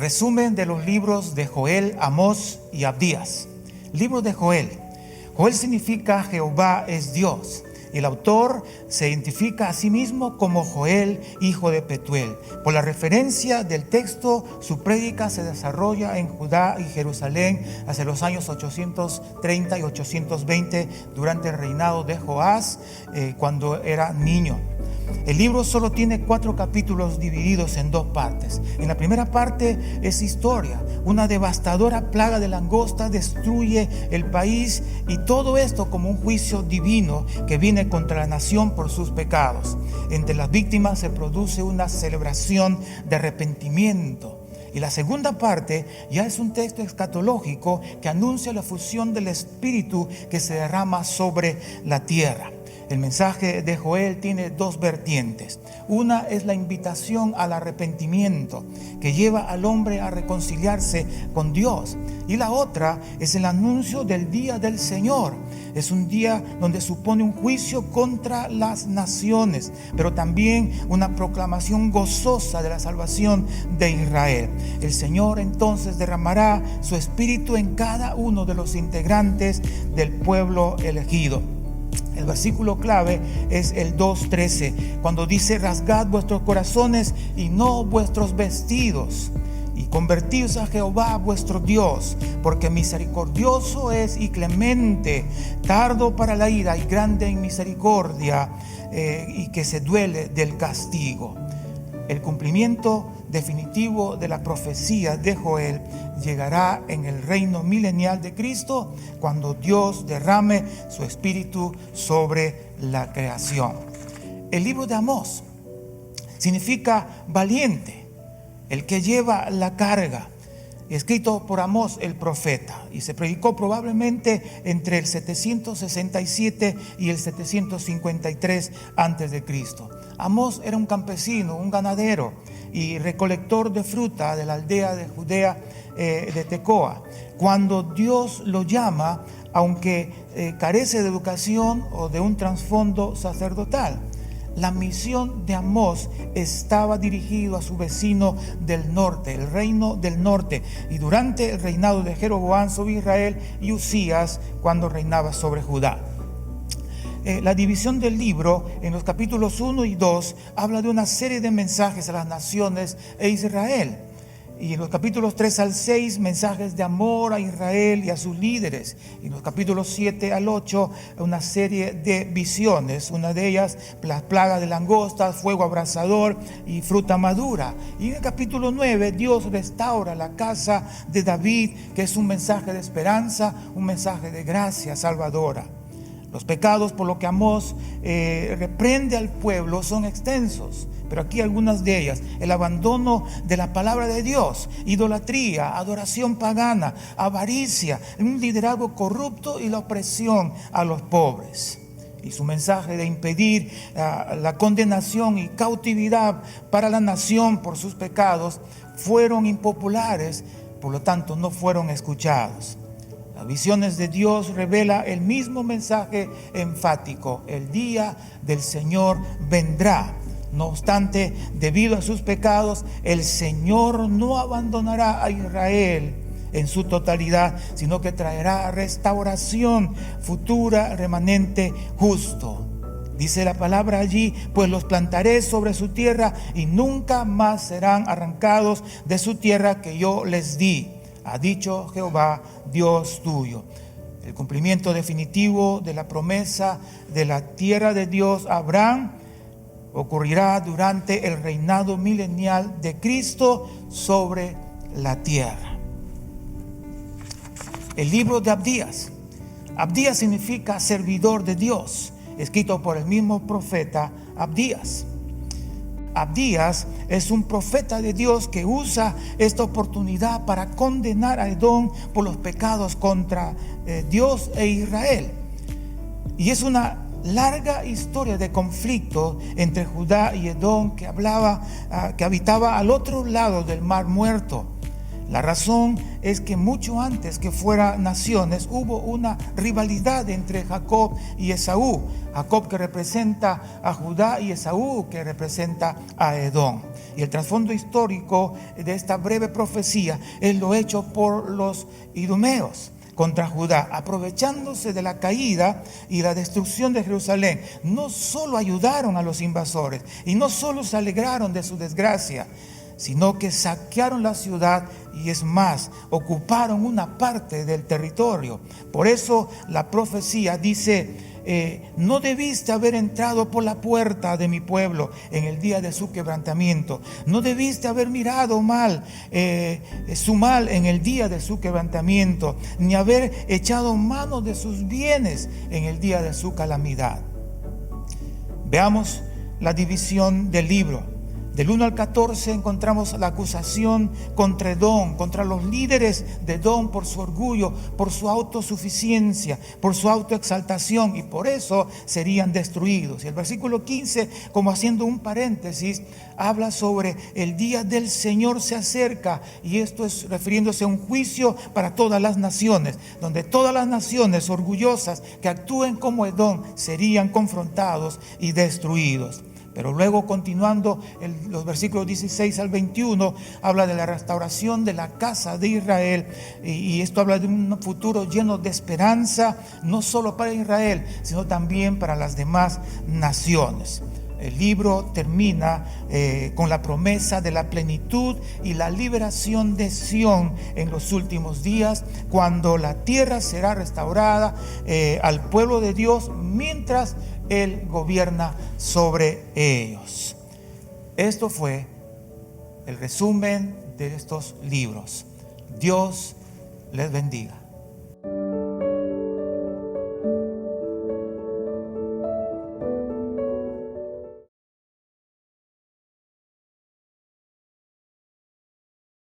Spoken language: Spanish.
Resumen de los libros de Joel, Amós y Abdías. Libro de Joel. Joel significa Jehová es Dios. El autor se identifica a sí mismo como Joel, hijo de Petuel. Por la referencia del texto, su prédica se desarrolla en Judá y Jerusalén hacia los años 830 y 820 durante el reinado de Joás, cuando era niño. El libro solo tiene 4 capítulos divididos en 2 partes. En la primera parte es historia. Una devastadora plaga de langosta destruye el país, y todo esto como un juicio divino que viene contra la nación por sus pecados. Entre las víctimas se produce una celebración de arrepentimiento. Y la segunda parte ya es un texto escatológico que anuncia la fusión del Espíritu que se derrama sobre la tierra. El mensaje de Joel tiene 2 vertientes. Una es la invitación al arrepentimiento que lleva al hombre a reconciliarse con Dios. Y la otra es el anuncio del día del Señor. Es un día donde supone un juicio contra las naciones, pero también una proclamación gozosa de la salvación de Israel. El Señor entonces derramará su espíritu en cada uno de los integrantes del pueblo elegido. El versículo clave es el 2:13, cuando dice: rasgad vuestros corazones y no vuestros vestidos, y convertíos a Jehová vuestro Dios, porque misericordioso es y clemente, tardo para la ira y grande en misericordia, y que se duele del castigo. El cumplimiento definitivo de la profecía de Joel llegará en el reino milenial de Cristo, cuando Dios derrame su espíritu sobre la creación. El libro de Amós significa valiente, el que lleva la carga, escrito por Amós el profeta, y se predicó probablemente entre el 767 y el 753 antes de Cristo. Amós era un campesino, un ganadero y recolector de fruta de la aldea de Judea, de Tecoa. Cuando Dios lo llama, aunque carece de educación o de un trasfondo sacerdotal, la misión de Amós estaba dirigida a su vecino del norte, el reino del norte, y durante el reinado de Jeroboam sobre Israel y Usías cuando reinaba sobre Judá. La división del libro en los capítulos 1 y 2 habla de una serie de mensajes a las naciones e Israel. Y en los capítulos 3 al 6, mensajes de amor a Israel y a sus líderes. Y en los capítulos 7 al 8, una serie de visiones. Una de ellas, las plagas de langostas, fuego abrasador y fruta madura. Y en el capítulo 9, Dios restaura la casa de David, que es un mensaje de esperanza, un mensaje de gracia salvadora. Los pecados por lo que Amós reprende al pueblo son extensos, pero aquí algunas de ellas: el abandono de la palabra de Dios, idolatría, adoración pagana, avaricia, un liderazgo corrupto y la opresión a los pobres. Y su mensaje de impedir la condenación y cautividad para la nación por sus pecados fueron impopulares, por lo tanto no fueron escuchados. Las visiones de Dios revela el mismo mensaje enfático: el día del Señor vendrá. No obstante, debido a sus pecados, el Señor no abandonará a Israel en su totalidad, sino que traerá restauración futura, remanente justo. Dice la palabra allí: pues los plantaré sobre su tierra y nunca más serán arrancados de su tierra que yo les di, ha dicho Jehová, Dios tuyo. El cumplimiento definitivo de la promesa de la tierra de Dios a Abraham ocurrirá durante el reinado milenial de Cristo sobre la tierra. El libro de Abdías. Abdías significa servidor de Dios, escrito por el mismo profeta Abdías. Abdías es un profeta de Dios que usa esta oportunidad para condenar a Edom por los pecados contra Dios e Israel. Y es una larga historia de conflicto entre Judá y Edom que habitaba al otro lado del Mar Muerto. La razón es que mucho antes que fueran naciones hubo una rivalidad entre Jacob y Esaú. Jacob, que representa a Judá, y Esaú, que representa a Edom. Y el trasfondo histórico de esta breve profecía es lo hecho por los idumeos contra Judá, aprovechándose de la caída y la destrucción de Jerusalén. No solo ayudaron a los invasores y no solo se alegraron de su desgracia, sino que saquearon la ciudad y, es más, ocuparon una parte del territorio. Por eso la profecía dice: no debiste haber entrado por la puerta de mi pueblo en el día de su quebrantamiento. No debiste haber mirado mal su mal en el día de su quebrantamiento, ni haber echado mano de sus bienes en el día de su calamidad. Veamos la división del libro. Del 1 al 14 encontramos la acusación contra Edom, contra los líderes de Edom, por su orgullo, por su autosuficiencia, por su autoexaltación, y por eso serían destruidos. Y el versículo 15, como haciendo un paréntesis, habla sobre el día del Señor se acerca, y esto es refiriéndose a un juicio para todas las naciones, donde todas las naciones orgullosas que actúen como Edom serían confrontados y destruidos. Pero luego, continuando los versículos 16 al 21, habla de la restauración de la casa de Israel, y esto habla de un futuro lleno de esperanza, no solo para Israel, sino también para las demás naciones. El libro termina con la promesa de la plenitud y la liberación de Sión en los últimos días, cuando la tierra será restaurada al pueblo de Dios, mientras Él gobierna sobre ellos. Esto fue el resumen de estos libros. Dios les bendiga.